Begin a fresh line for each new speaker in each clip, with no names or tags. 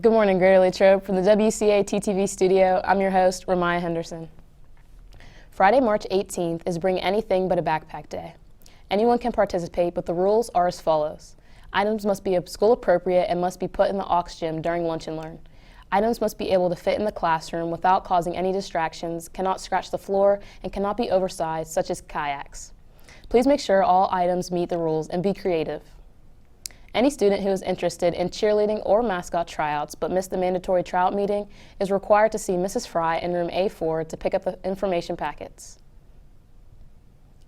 Good morning, Greater Latrobe. From the WCA TTV studio, I'm your host, Ramaya Henderson. Friday, March 18th is Bring Anything But a Backpack Day. Anyone can participate, but the rules are as follows. Items must be school appropriate and must be put in the aux gym during lunch and learn. Items must be able to fit in the classroom without causing any distractions, cannot scratch the floor, and cannot be oversized, such as kayaks. Please make sure all items meet the rules and be creative. Any student who is interested in cheerleading or mascot tryouts but missed the mandatory tryout meeting is required to see Mrs. Fry in room A4 to pick up the information packets.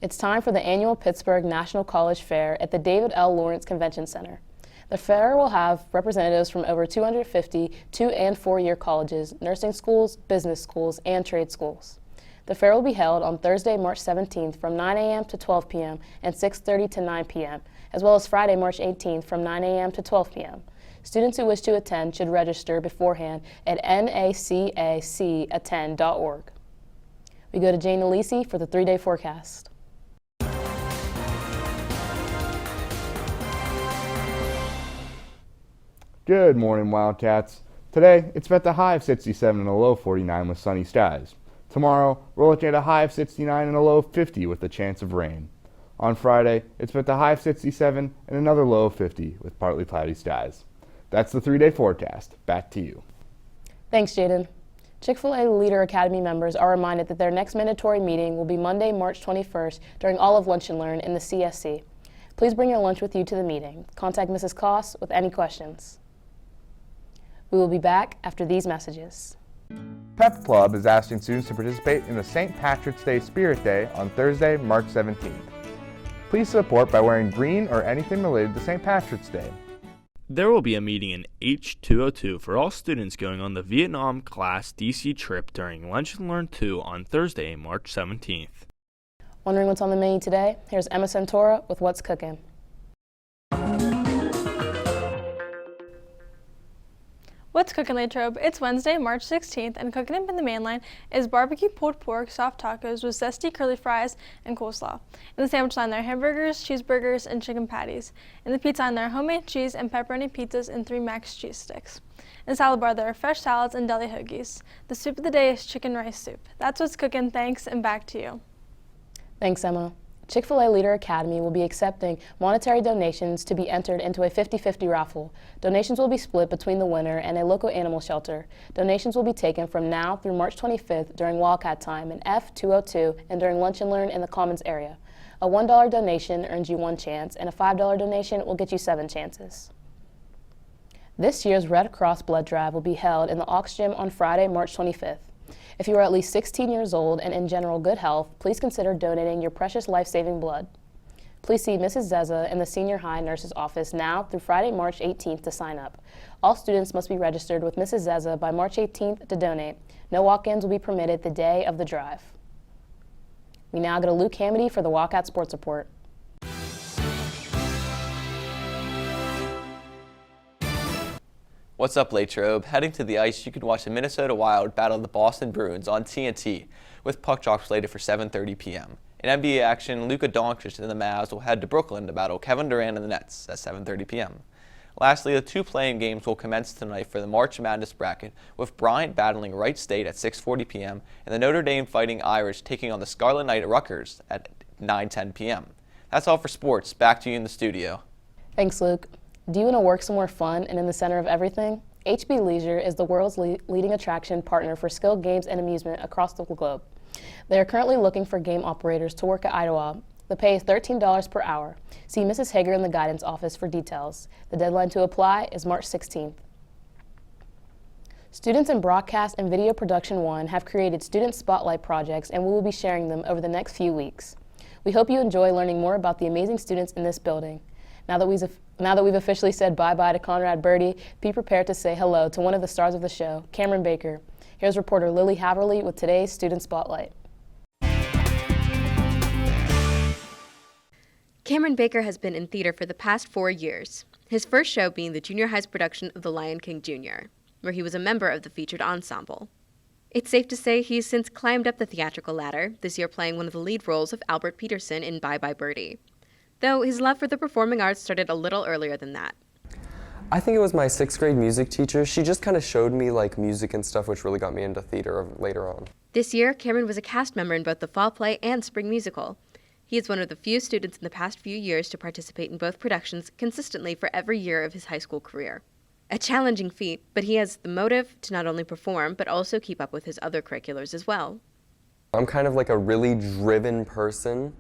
It's time for the annual Pittsburgh National College Fair at the David L. Lawrence Convention Center. The fair will have representatives from over 250 2- and 4-year colleges, nursing schools, business schools, and trade schools. The fair will be held on Thursday, March 17th from 9 a.m. to 12 p.m. and 6:30 to 9 p.m., as well as Friday, March 18th from 9 a.m. to 12 p.m. Students who wish to attend should register beforehand at nacacattend.org. We go to Jane Alisi for the 3-day forecast.
Good morning, Wildcats. Today, it's at the high of 67 and a low 49 with sunny skies. Tomorrow, we're looking at a high of 69 and a low of 50 with a chance of rain. On Friday, it's at the high of 67 and another low of 50 with partly cloudy skies. That's the 3-day forecast. Back to you.
Thanks, Jaden. Chick-fil-A Leader Academy members are reminded that their next mandatory meeting will be Monday, March 21st during all of Lunch and Learn in the CSC. Please bring your lunch with you to the meeting. Contact Mrs. Koss with any questions. We will be back after these messages.
Pep Club is asking students to participate in the St. Patrick's Day Spirit Day on Thursday, March 17th. Please support by wearing green or anything related to St. Patrick's Day.
There will be a meeting in H202 for all students going on the Vietnam class DC trip during Lunch and Learn 2 on Thursday, March 17th.
Wondering what's on the menu today? Here's Emma Santora with What's Cooking.
What's cooking, Latrobe? It's Wednesday, March 16th, and cooking up in the main line is barbecue pulled pork, soft tacos with zesty curly fries and coleslaw. In the sandwich line, there are hamburgers, cheeseburgers, and chicken patties. In the pizza line, there are homemade cheese and pepperoni pizzas and 3 mac cheese sticks. In the salad bar, there are fresh salads and deli hoagies. The soup of the day is chicken rice soup. That's what's cooking. Thanks, and back to you.
Thanks, Emma. Chick-fil-A Leader Academy will be accepting monetary donations to be entered into a 50-50 raffle. Donations will be split between the winner and a local animal shelter. Donations will be taken from now through March 25th during Wildcat Time in F202 and during Lunch and Learn in the Commons area. A $1 donation earns you 1 chance, and a $5 donation will get you 7 chances. This year's Red Cross Blood Drive will be held in the Aux Gym on Friday, March 25th. If you are at least 16 years old and in general good health, please consider donating your precious life-saving blood. Please see Mrs. Zeza in the Senior High Nurse's office now through Friday, March 18th to sign up. All students must be registered with Mrs. Zeza by March 18th to donate. No walk-ins will be permitted the day of the drive. We now go to Luke Hamady for the Wildcat Sports Report.
What's up, Latrobe? Heading to the ice, you can watch the Minnesota Wild battle the Boston Bruins on TNT, with puck drop slated for 7:30 p.m. In NBA action, Luka Doncic and the Mavs will head to Brooklyn to battle Kevin Durant and the Nets at 7:30 p.m. Lastly, the 2 play-in games will commence tonight for the March Madness bracket, with Bryant battling Wright State at 6:40 p.m. and the Notre Dame Fighting Irish taking on the Scarlet Knight at Rutgers at 9:10 p.m. That's all for sports. Back to you in the studio.
Thanks, Luke. Do you want to work somewhere fun and in the center of everything? HB Leisure is the world's leading attraction partner for skilled games and amusement across the globe. They are currently looking for game operators to work at Idlewild. The pay is $13 per hour. See Mrs. Hager in the guidance office for details. The deadline to apply is March 16th. Students in Broadcast and Video Production 1 have created student spotlight projects, and we will be sharing them over the next few weeks. We hope you enjoy learning more about the amazing students in this building. Now that we've officially said bye-bye to Conrad Birdie, be prepared to say hello to one of the stars of the show, Cameron Baker. Here's reporter Lily Haverly with today's Student Spotlight.
Cameron Baker has been in theater for the past 4 years, his first show being the junior high's production of The Lion King Jr., where he was a member of the featured ensemble. It's safe to say he's since climbed up the theatrical ladder, this year playing one of the lead roles of Albert Peterson in Bye Bye Birdie. Though his love for the performing arts started a little earlier than that.
I think it was my 6th grade music teacher. She just kind of showed me like music and stuff, which really got me into theater later on.
This year, Cameron was a cast member in both the Fall Play and Spring Musical. He is one of the few students in the past few years to participate in both productions consistently for every year of his high school career. A challenging feat, but he has the motive to not only perform, but also keep up with his other curriculars as well.
I'm kind of like a really driven person,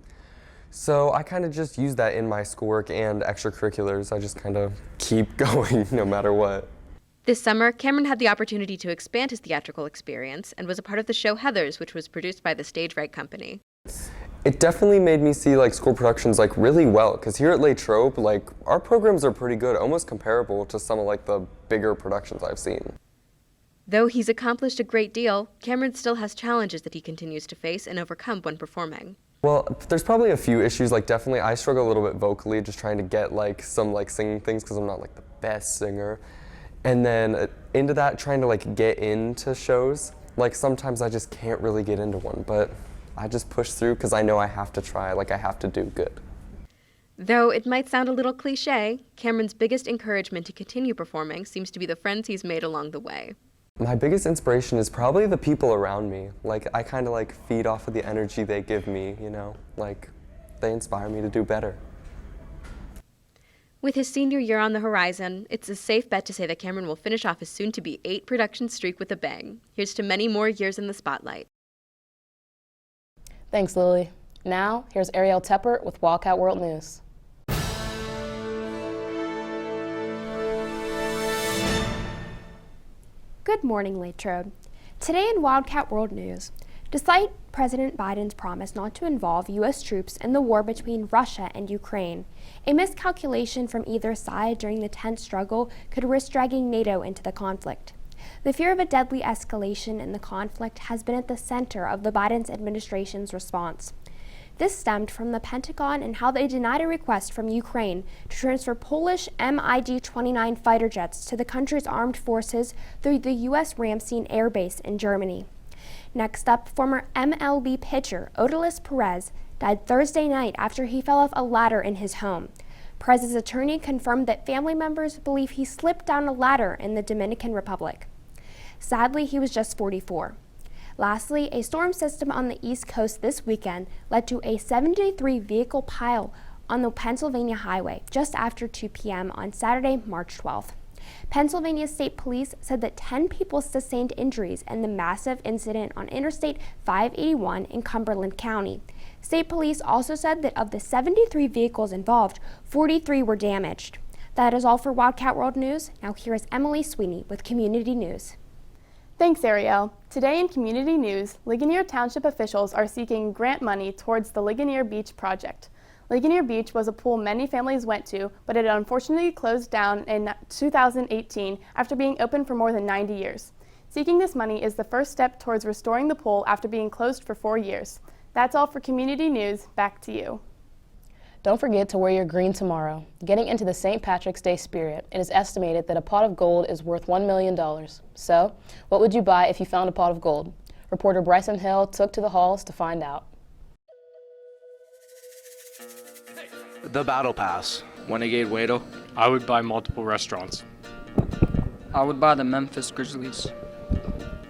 so I kind of just use that in my schoolwork and extracurriculars. I just kind of keep going no matter what.
This summer, Cameron had the opportunity to expand his theatrical experience and was a part of the show Heathers, which was produced by the Stage Right Company.
It definitely made me see like school productions like really well, because here at Latrobe, like our programs are pretty good, almost comparable to some of like the bigger productions I've seen.
Though he's accomplished a great deal, Cameron still has challenges that he continues to face and overcome when performing.
Well, there's probably a few issues. Like definitely I struggle a little bit vocally, just trying to get like some like singing things because I'm not like the best singer. And then into that, trying to like get into shows. Like sometimes I just can't really get into one, but I just push through because I know I have to try, like I have to do good.
Though it might sound a little cliche, Cameron's biggest encouragement to continue performing seems to be the friends he's made along the way.
My biggest inspiration is probably the people around me. Like I kind of like feed off of the energy they give me, you know, like they inspire me to do better.
With his senior year on the horizon, it's a safe bet to say that Cameron will finish off his soon-to-be 8 production streak with a bang. Here's to many more years in the spotlight.
Thanks, Lily. Now, here's Ariel Tepper with Wildcat World News.
Good morning, Latrobe. Today in Wildcat World News, despite President Biden's promise not to involve U.S. troops in the war between Russia and Ukraine, a miscalculation from either side during the tense struggle could risk dragging NATO into the conflict. The fear of a deadly escalation in the conflict has been at the center of the Biden administration's response. This stemmed from the Pentagon and how they denied a request from Ukraine to transfer Polish MiG-29 fighter jets to the country's armed forces through the U.S. Ramstein Air Base in Germany. Next up, former MLB pitcher Odalis Perez died Thursday night after he fell off a ladder in his home. Perez's attorney confirmed that family members believe he slipped down a ladder in the Dominican Republic. Sadly, he was just 44. Lastly, a storm system on the East Coast this weekend led to a 73-vehicle pile on the Pennsylvania Highway just after 2 p.m. on Saturday, March 12th. Pennsylvania State Police said that 10 people sustained injuries in the massive incident on Interstate 581 in Cumberland County. State Police also said that of the 73 vehicles involved, 43 were damaged. That is all for Wildcat World News. Now here is Emily Sweeney with Community News.
Thanks, Ariel. Today in Community News, Ligonier Township officials are seeking grant money towards the Ligonier Beach project. Ligonier Beach was a pool many families went to, but it unfortunately closed down in 2018 after being open for more than 90 years. Seeking this money is the first step towards restoring the pool after being closed for 4 years. That's all for Community News. Back to you.
Don't forget to wear your green tomorrow. Getting into the St. Patrick's Day spirit, it is estimated that a pot of gold is worth $1 million. So, what would you buy if you found a pot of gold? Reporter Bryson Hill took to the halls to find out.
The Battle Pass.
Renegade Wado. I would buy multiple restaurants.
I would buy the Memphis Grizzlies.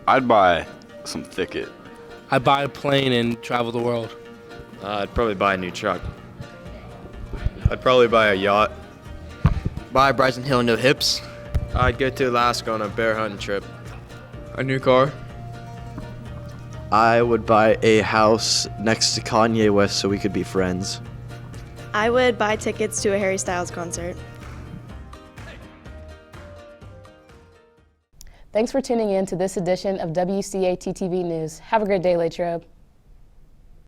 I'd buy some Thicket.
I'd buy a plane and travel the world.
I'd probably buy a new truck. I'd probably buy a yacht.
Buy Bryson Hill new hips.
I'd go to Alaska on a bear hunting trip. A new car.
I would buy a house next to Kanye West so we could be friends.
I would buy tickets to a Harry Styles concert.
Thanks for tuning in to this edition of WCAT-TV News. Have a great day, Latrobe.